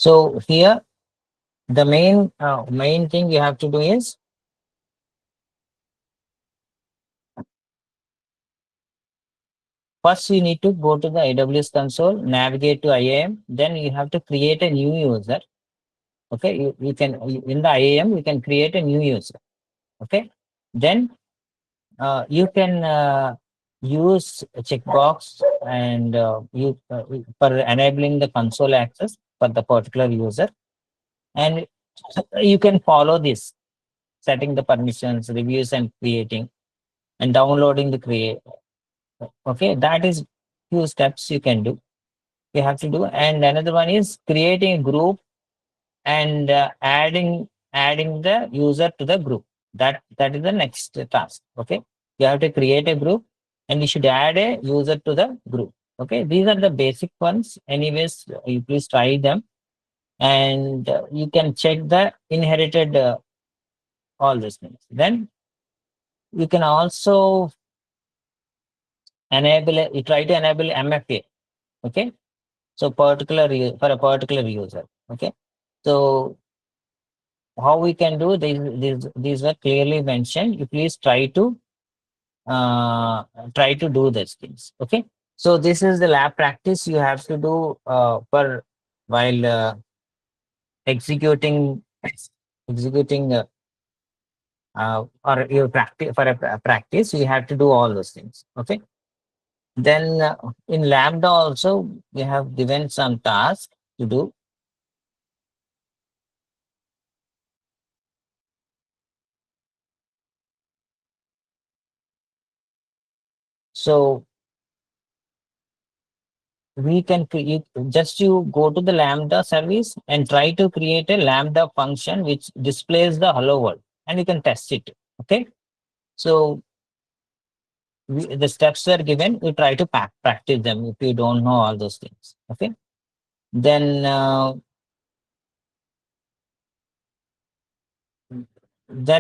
So here, the main thing you have to do is first you need to go to the AWS console, navigate to IAM, then you have to create a new user. Okay, you can in the IAM you can create a new user. Okay, then you can use a checkbox and you for enabling the console access for the particular user, and you can follow this, setting the permissions, reviews, and creating and downloading the create. Okay, that is few steps you can do. You have to do, and another one is creating a group and adding the user to the group. That is the next task. Okay, you have to create a group and you should add a user to the group. Okay, these are the basic ones. Anyways, you please try them, and you can check the inherited all these things. Then you can also you try to enable MFA. Okay, so for a particular user. Okay, so how we can do these were clearly mentioned. You please try to do these things. Okay, so this is the lab practice you have to do for while executing or you practice for a practice. You have to do all those things. Okay, then in Lambda also we have given some tasks to do. So we can create, just you go to the Lambda service and try to create a Lambda function which displays the hello world, and you can test it. Okay, so the steps were given. You try to practice them if you don't know all those things. Okay, then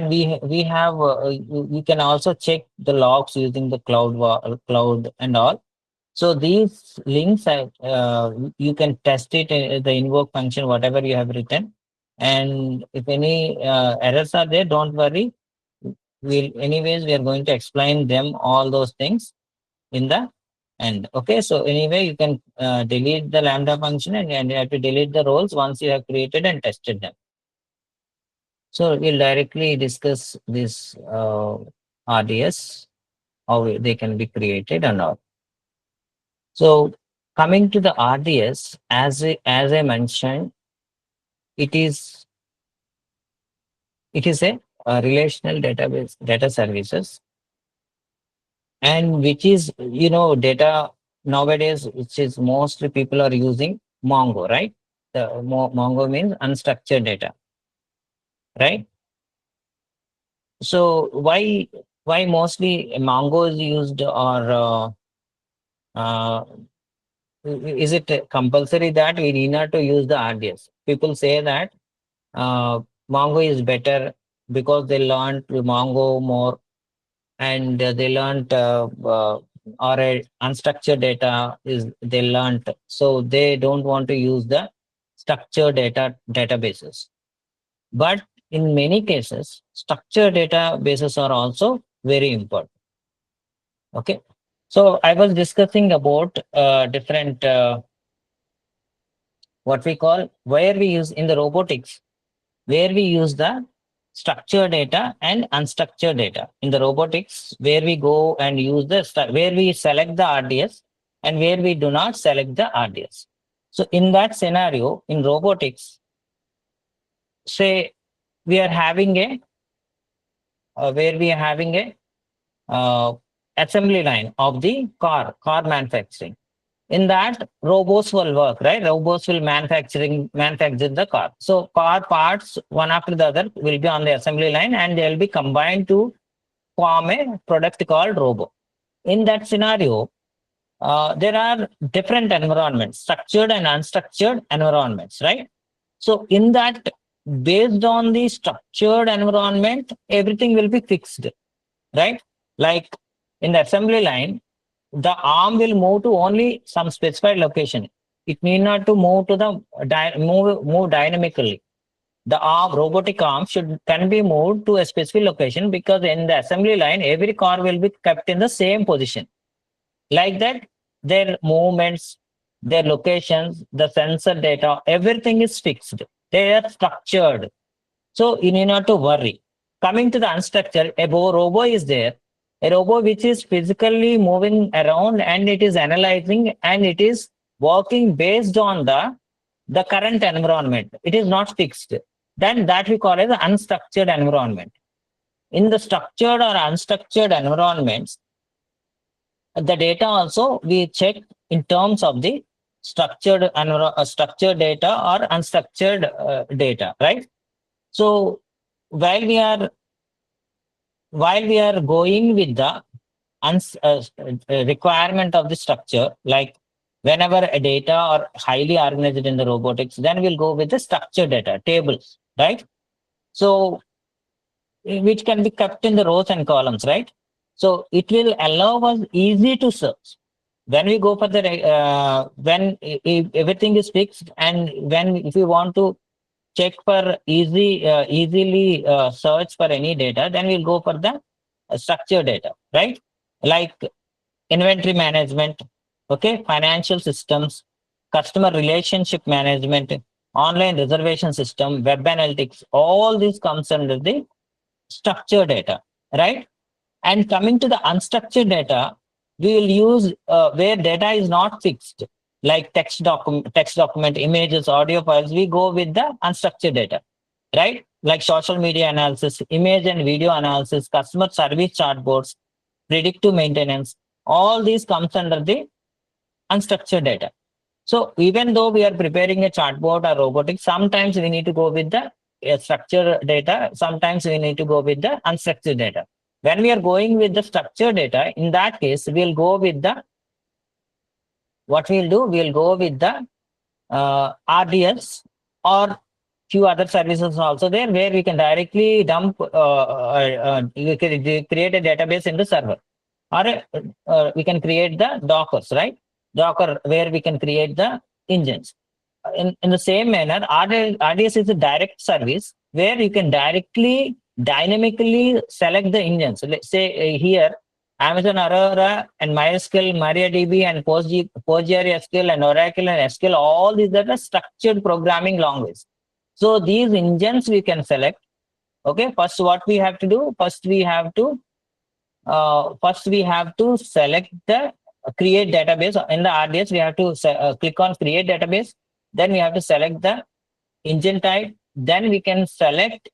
we have you can also check the logs using the cloud and all. So these links, you can test it in the invoke function, whatever you have written. And if any errors are there, don't worry. We are going to explain them, all those things in the end. Okay, so anyway, you can delete the Lambda function, and you have to delete the roles once you have created and tested them. So we'll directly discuss this RDS, how they can be created and all. So coming to the RDS, as I mentioned, it is a relational database data services, and which is data nowadays, which is mostly people are using Mongo, right? The Mongo means unstructured data, right? So why mostly Mongo is used, or is it compulsory that we need not to use the RDS? People say that Mongo is better because they learned Mongo more, and they learned or unstructured data is they learned, so they don't want to use the structured databases. But in many cases, structured databases are also very important. Okay, so I was discussing about different what we call, where we use in the robotics, where we use the structured data and unstructured data in the robotics, where we go and use where we select the RDS and where we do not select the RDS. So in that scenario, in robotics, say we are having a where we are having a assembly line of the car manufacturing. In that, robots will work, right? Robots will manufacture the car. So car parts, one after the other, will be on the assembly line, and they will be combined to form a product called robo. In that scenario, there are different environments, structured and unstructured environments, right? So in that, based on the structured environment, everything will be fixed, right? Like in the assembly line, the arm will move to only some specified location. it need not to move to the move dynamically. The robotic arm can be moved to a specific location, because in the assembly line, every car will be kept in the same position. Like that, their movements, their locations, the sensor data, everything is fixed. They are structured. So you need not to worry. Coming to the unstructured, a robo is there. A robo which is physically moving around, and it is analyzing, and it is working based on the current environment. It is not fixed. Then that we call as an unstructured environment. In the structured or unstructured environments, the data also we check in terms of the structured structured data or unstructured data, right? So while we are going with the requirement of the structure, like whenever a data are highly organized in the robotics, then we'll go with the structured data tables, right? So which can be kept in the rows and columns, right? So it will allow us easy to search. When we go for the when if everything is fixed, and when if we want to check for easily search for any data, then we'll go for the structured data, right? Like inventory management, okay, financial systems, customer relationship management, online reservation system, web analytics, all this comes under the structured data, right? And coming to the unstructured data, we will use where data is not fixed, like text document, images, audio files. We go with the unstructured data, right? Like social media analysis, image and video analysis, customer service chatbots, predictive maintenance. All these comes under the unstructured data. So even though we are preparing a chatbot or robotics, sometimes we need to go with the structured data. Sometimes we need to go with the unstructured data. When we are going with the structured data, in that case, we'll go with the, what we'll do, we'll go with the RDS or few other services also there, where we can directly dump, we can create a database in the server, or we can create the Dockers, right? Docker, where we can create the engines. In the same manner, RDS is a direct service where you can directly, dynamically select the engines. Let's say here, Amazon Aurora and MySQL, MariaDB and PostgreSQL and Oracle and SQL, all these are the structured programming languages. So these engines we can select. Okay, first what we have to do, first we have to select the create database. In the RDS, we have to click on create database. Then we have to select the engine type. Then we can select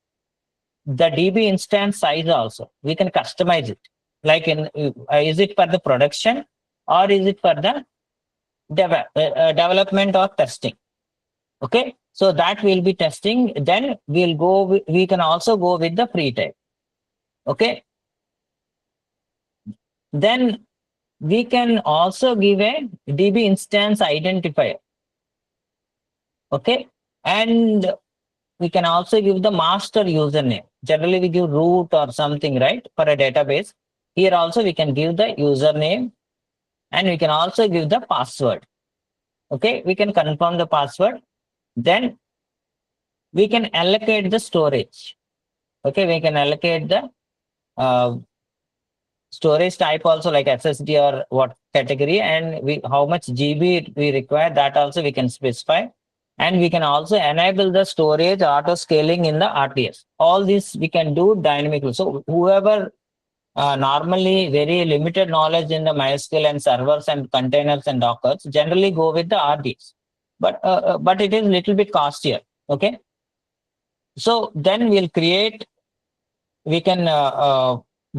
the DB instance size also. We can customize it. Like is it for the production, or is it for the development or testing? Okay, so that will be testing. Then we can also go with the free type. Okay, then we can also give a DB instance identifier. Okay, and we can also give the master username. Generally we give root or something, right, for a database. Here also we can give the username, and we can also give the password. Okay, we can confirm the password. Then we can allocate the storage. Okay, we can allocate the storage type also, like SSD or what category, and how much GB we require, that also we can specify. And we can also enable the storage auto scaling in the RDS. All this we can do dynamically. So whoever normally very limited knowledge in the MySQL and servers and containers and Dockers generally go with the RDS, but it is little bit costlier. Okay, so then we can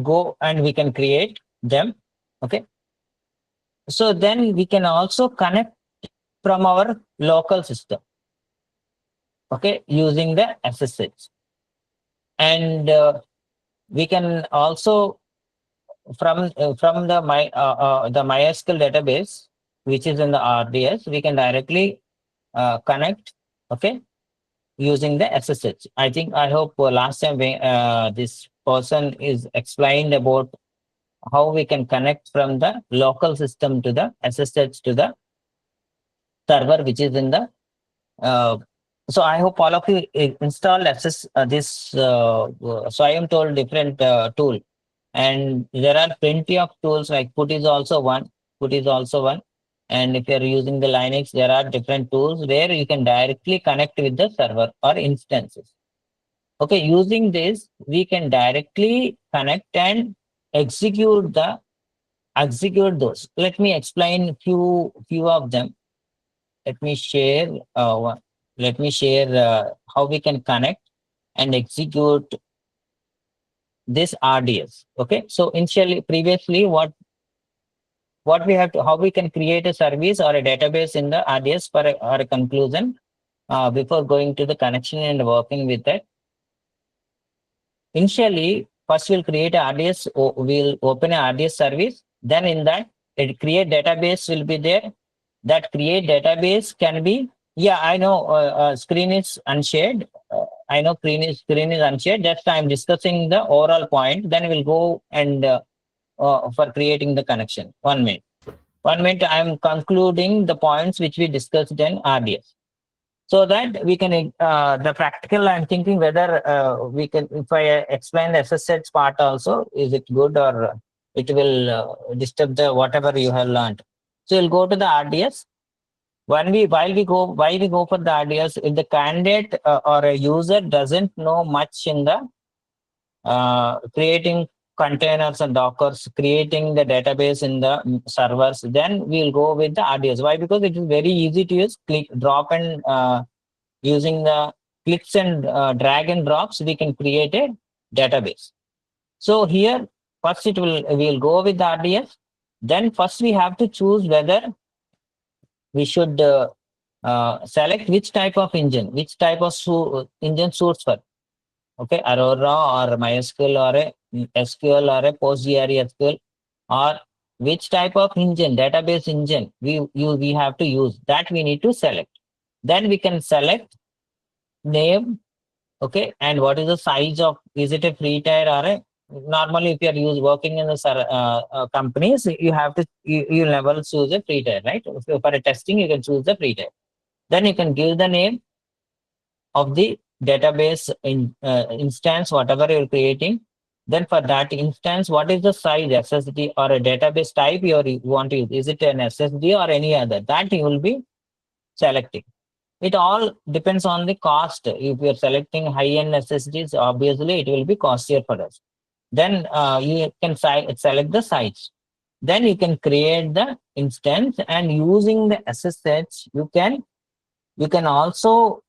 go and we can create them. Okay, so then we can also connect from our local system. Okay, using the SSH, and we can also from the MySQL database, which is in the RDS, we can directly connect. Okay, using the SSH. I hope last time this person is explained about how we can connect from the local system to the SSH to the server which is in the so I hope all of you install access this so I am told different tool, and there are plenty of tools like put is also one. Put is also one. And if you're using the Linux, there are different tools where you can directly connect with the server or instances. Okay, using this, we can directly connect and execute the execute those. Let me explain few of them. Let me share let me share how we can connect and execute this RDS. Okay, so initially previously what we have to how we can create a service or a database in the RDS for or a conclusion before going to the connection and working with it. Initially, first we'll create a RDS, we'll open a RDS service. Then in that, it create database will be there. That create database can be, yeah, I know screen is unshared. I know screen is unshared. Just I'm discussing the overall point. Then we'll go and for creating the connection. 1 minute. 1 minute, I'm concluding the points which we discussed in RDS. So that we can the practical I'm thinking whether we can if I explain the SSH part also, is it good or it will disturb the whatever you have learned. So you'll go to the RDS. While we go for the RDS, if the candidate or a user doesn't know much in the creating containers and dockers, creating the database in the servers, then we'll go with the RDS. Why? Because it is very easy to use. Click, drop, and using the clicks and drag and drops, we can create a database. So here, first we'll go with the RDS. Then first we have to choose whether we should select which type of engine, which type of engine suits for. Okay, Aurora or MySQL or a SQL or a PostgreSQL, or which type of engine, database engine we have to use, that we need to select. Then we can select name, okay, and what is the size of, is it a free tier or a, normally if you are working in the companies, you have to, you never choose a free tier, right? So for a testing, you can choose the free tier. Then you can give the name of the database instance, whatever you're creating. Then for that instance, what is the size, SSD or a database type you want to use? Is it an SSD or any other? That you will be selecting. It all depends on the cost. If you're selecting high-end SSDs, obviously it will be costlier for us. Then you can select the size. Then you can create the instance, and using the SSH, you can also,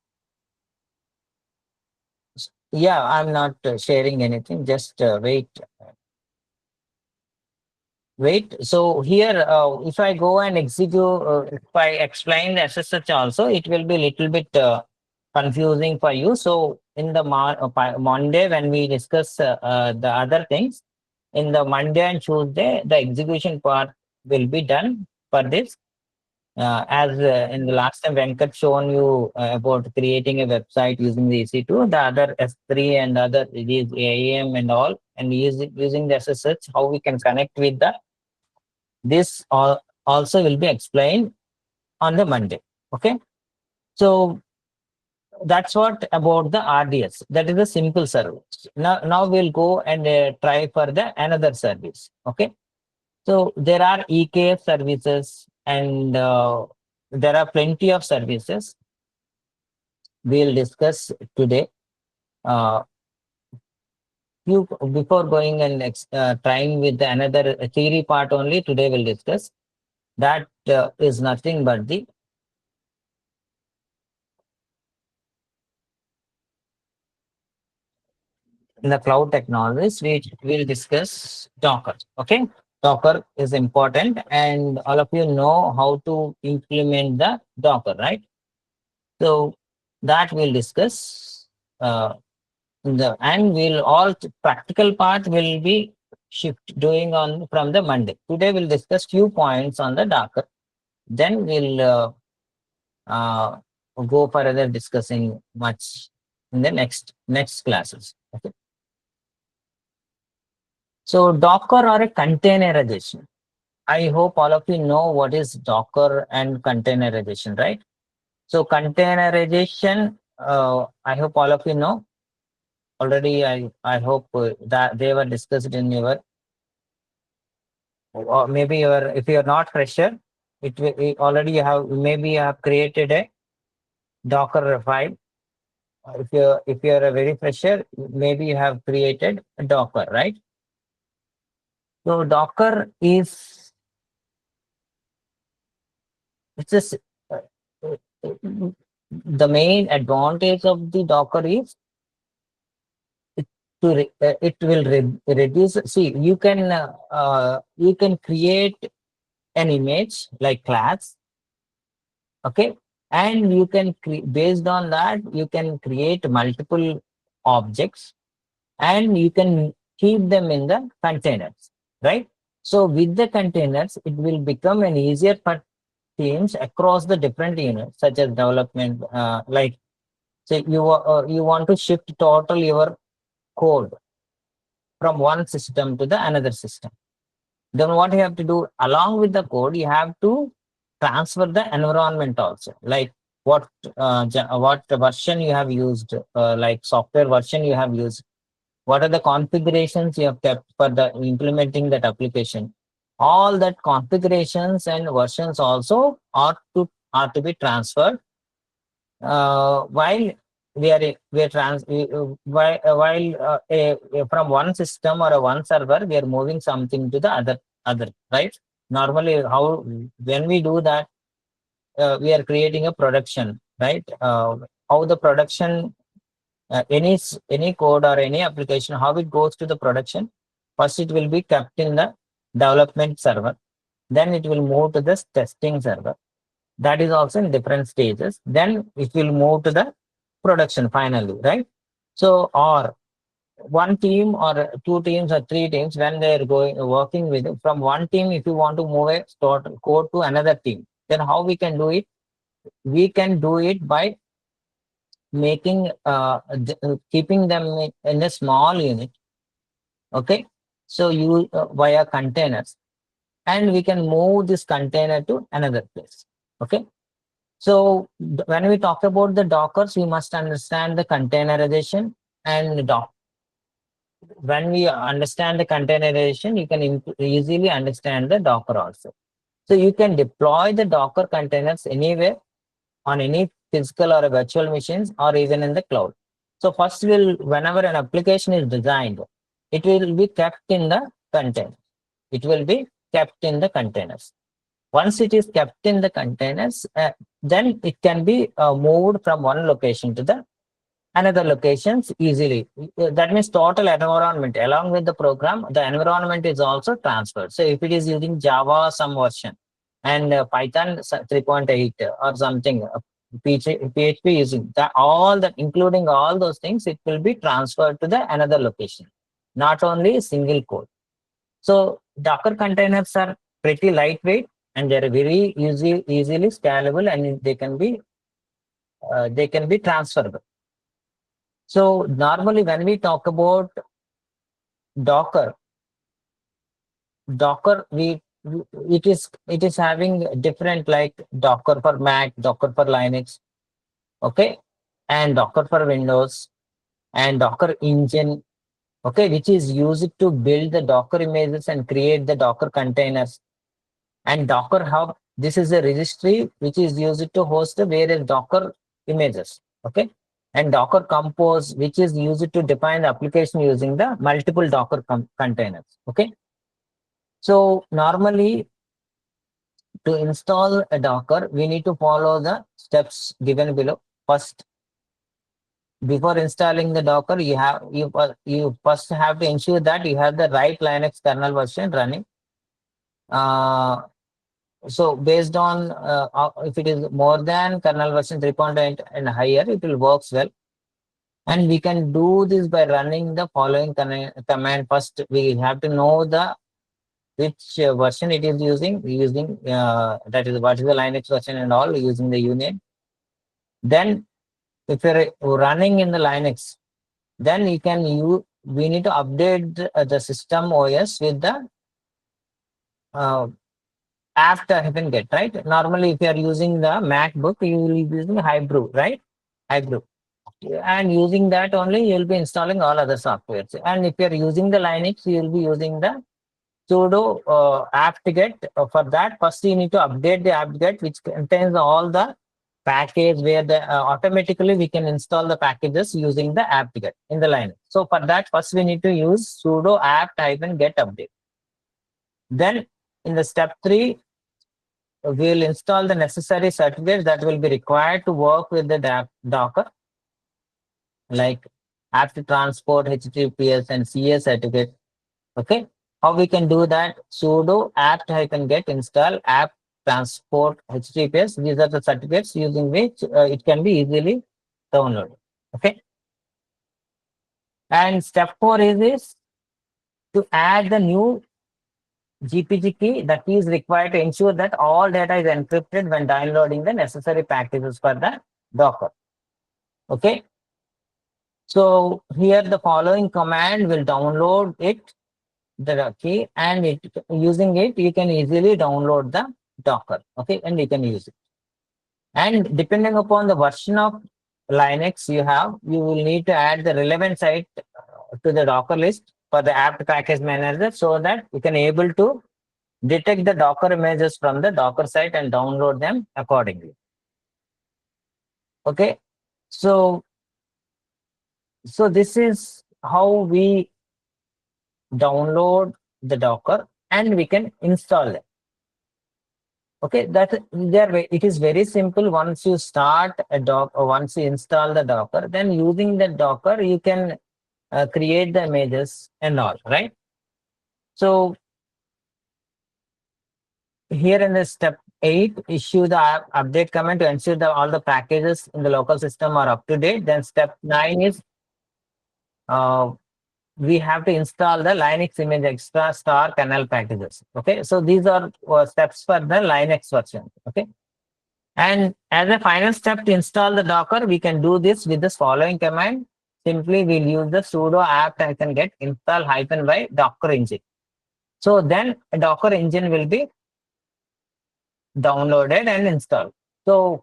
yeah, I'm not sharing anything. Just wait. So here, if I go and execute, if I explain the SSH also, it will be a little bit confusing for you. So in the Monday, when we discuss the other things, in the Monday and Tuesday, the execution part will be done for this. As in the last time, Venkat shown you about creating a website using the EC2, the other S3 and other these AIM and all, and using the SSH, how we can connect with the this also will be explained on the Monday. Okay, so that's what about the RDS. That is a simple service. Now we'll go and try for the another service. Okay, so there are EKF services, and there are plenty of services we'll discuss today. Before going and trying with another theory part only, today we'll discuss. That is nothing but the in the cloud technologies, we will discuss Docker. Okay, Docker is important, and all of you know how to implement the Docker, right? So that we'll discuss. And we'll all practical part will be shift doing on from the Monday. Today we'll discuss few points on the Docker. Then we'll go further discussing much in the next classes. Okay. So Docker or a containerization. I hope all of you know what is Docker and containerization, right? So containerization, I hope all of you know already. I hope that they were discussed in your, or maybe your, if you are not fresher, it already you have, maybe you have created a Docker file. If you're a very fresher, maybe you have created a Docker, right? So Docker is, it's just the main advantage of the Docker is it will reduce. See, you can create an image like class, okay, and you can based on that you can create multiple objects and you can keep them in the containers, right? So with the containers, it will become an easier for teams across the different units, such as development. Like, say you want to shift total your code from one system to the another system. Then what you have to do along with the code, you have to transfer the environment also, like what version you have used, like software version you have used, what are the configurations you have kept for the implementing that application. All that configurations and versions also are to be transferred while we are from one system or a one server we are moving something to the other, right? Normally, how when we do that, we are creating a production, right? How the production, any code or any application, how it goes to the production. First it will be kept in the development server, then it will move to the testing server, that is also in different stages, then it will move to the production finally, right? So, or one team or two teams or three teams, when they're going working with from one team, if you want to move a stored code to another team, then how we can do it? We can do it by making keeping them in a small unit, okay? So you via containers, and we can move this container to another place, okay? So when we talk about the Dockers, we must understand the containerization and when we understand the containerization, you can easily understand the Docker also. So you can deploy the Docker containers anywhere on any physical or virtual machines or even in the cloud. So first whenever an application is designed, it will be kept in the container. It will be kept in the containers. Once it is kept in the containers, then it can be moved from one location to the another locations easily. That means total environment along with the program, the environment is also transferred. So if it is using Java some version and Python 3.8 or something, PHP using that, all that, including all those things, it will be transferred to the another location, not only single code. So Docker containers are pretty lightweight and they're very easily scalable, and they can be transferable. So normally when we talk about Docker, Docker it is having different, like Docker for Mac, Docker for Linux, okay, and Docker for Windows, and Docker engine, okay, which is used to build the Docker images and create the Docker containers. And Docker Hub, this is a registry which is used to host the various Docker images, okay? And Docker Compose, which is used to define the application using the multiple Docker containers, okay? So normally to install a Docker, we need to follow the steps given below. First, before installing the Docker, you first have to ensure that you have the right Linux kernel version running. So based on if it is more than kernel version 3.8 and higher, it will works well. And we can do this by running the following command. First, we have to know the which version it is using that is what is the Linux version and all, using the unit. Then if you're running in the Linux, then we need to update the system OS with the apt-get, right? Normally, if you are using the MacBook, you will be using Hybrew, right? Hybrew. And using that only, you will be installing all other softwares. And if you are using the Linux, you will be using the sudo apt-get. For that, first you need to update the apt-get, which contains all the package where the automatically we can install the packages using the apt-get in the Linux. So for that, first we need to use sudo apt-get update. Then in the step 3, we'll install the necessary certificates that will be required to work with the Docker, like apt transport, HTTPS, and CS certificate. Okay, how we can do that? Sudo apt-get install apt transport HTTPS. These are the certificates using which it can be easily downloaded. Okay, and step 4 is this, to add the new GPG key. That is required to ensure that all data is encrypted when downloading the necessary packages for the Docker. Okay, so here the following command will download it, the key, and using it you can easily download the Docker. Okay, and you can use it. And depending upon the version of Linux you have, you will need to add the relevant site to the Docker list for the apt package manager, so that you can able to detect the Docker images from the Docker site and download them accordingly. Okay, so this is how we download the Docker and we can install it. Okay, it is very simple. Once you start a Docker, once you install the Docker, then using the Docker you can create the images and all, right? So here in the step 8, issue the update command to ensure that all the packages in the local system are up to date. Then step 9 is we have to install the Linux image extra star kernel packages. Okay, so these are steps for the Linux version. Okay, and as a final step to install the Docker, we can do this with this following command. Simply we'll use the sudo apt-get install -y Docker engine. So then a Docker engine will be downloaded and installed. So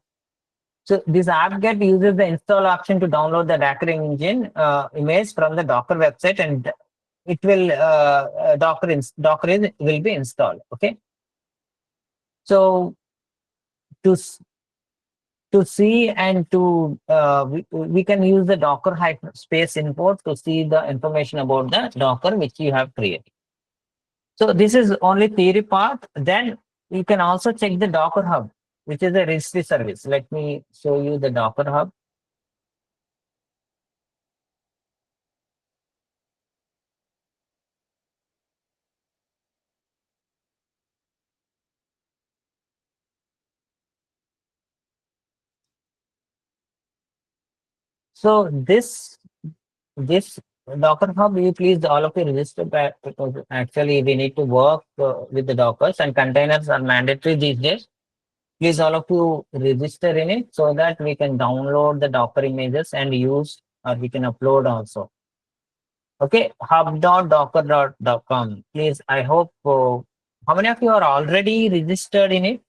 this apt-get uses the install option to download the Docker engine image from the Docker website, and it will Docker will be installed. Okay, so to see and to we can use the Docker -space import to see the information about the Docker which you have created. So this is only theory part. Then you can also check the Docker Hub, which is a registry service. Let me show you the Docker Hub. So this Docker Hub, you please all of you register back, because actually we need to work with the Dockers, and containers are mandatory these days. Please all of you register in it so that we can download the Docker images and use, or we can upload also. Okay, hub.docker.com. Please, I hope, how many of you are already registered in it?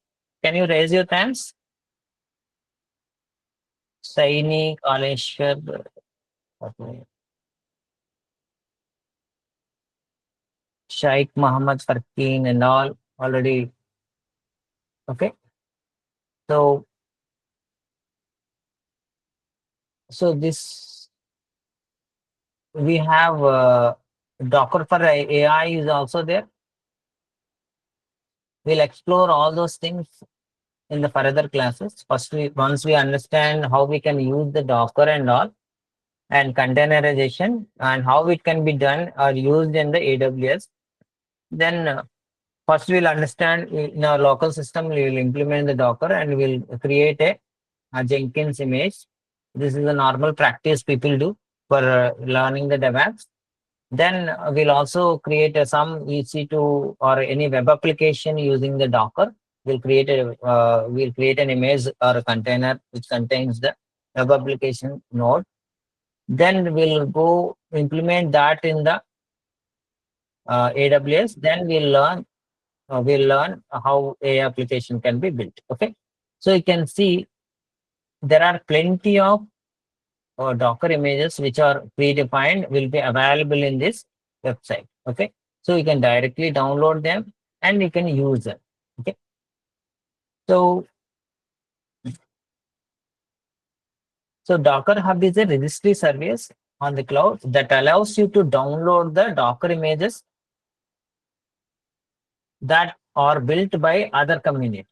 Can you raise your hands? Saini, Kaleshwar, okay. Shaikh Muhammad Farkeen and all already. Okay, so this we have Docker for AI is also there. We'll explore all those things in the further classes. First, once we understand how we can use the Docker and all, and containerization, and how it can be done or used in the AWS, then first we'll understand in our local system, we will implement the Docker and we'll create a Jenkins image. This is a normal practice people do for learning the DevOps. Then we'll also create some EC2 or any web application using the Docker. We'll create an image or a container which contains the web application node. Then we'll go implement that in the AWS. Then we'll learn we'll learn how a application can be built. Okay, so you can see there are plenty of Docker images which are predefined will be available in this website. Okay, so you can directly download them and you can use them. Okay, so Docker Hub is a registry service on the cloud that allows you to download the Docker images that are built by other communities.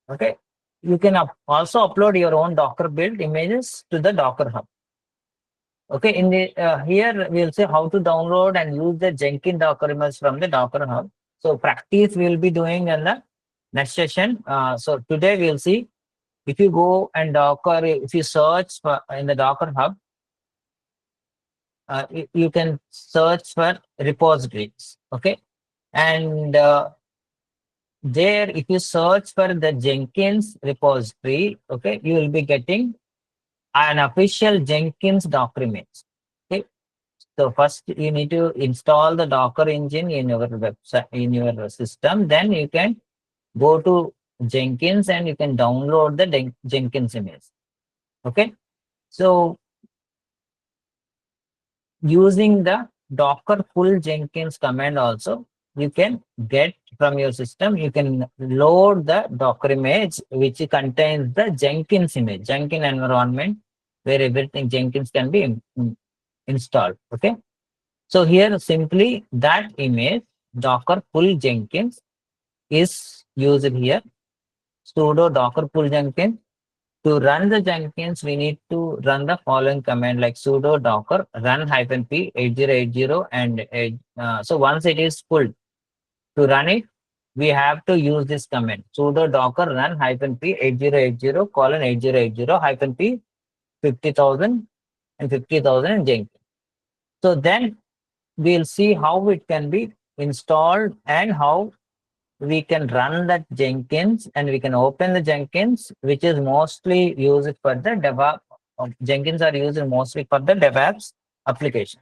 Okay, you can also upload your own Docker built images to the Docker Hub. Okay, in the here we'll say how to download and use the Jenkins Docker image from the Docker Hub. So practice we'll be doing in the next session. So today we'll see if you go and Docker, if you search for, in the Docker Hub, you can search for repositories. Okay, and there if you search for the Jenkins repository, okay, you will be getting an official Jenkins Docker image. Okay, so first you need to install the Docker engine in your website, in your system. Then you can go to Jenkins and you can download the Jenkins image. Okay, so using the Docker pull Jenkins command also, you can get from your system, you can load the Docker image which contains the Jenkins image, Jenkins environment where everything Jenkins can be installed. Okay, so here simply that image Docker pull Jenkins is used here. Sudo Docker pull Jenkins. To run the Jenkins, we need to run the following command like sudo docker run -p 8080 and so once it is pulled, to run it, we have to use this command sudo docker run -p 8080 colon 8080 -p 50,000 and 50,000 in Jenkins. So then we'll see how it can be installed and how we can run that Jenkins, and we can open the Jenkins, which is mostly used for the DevOps. Jenkins are used mostly for the DevOps application.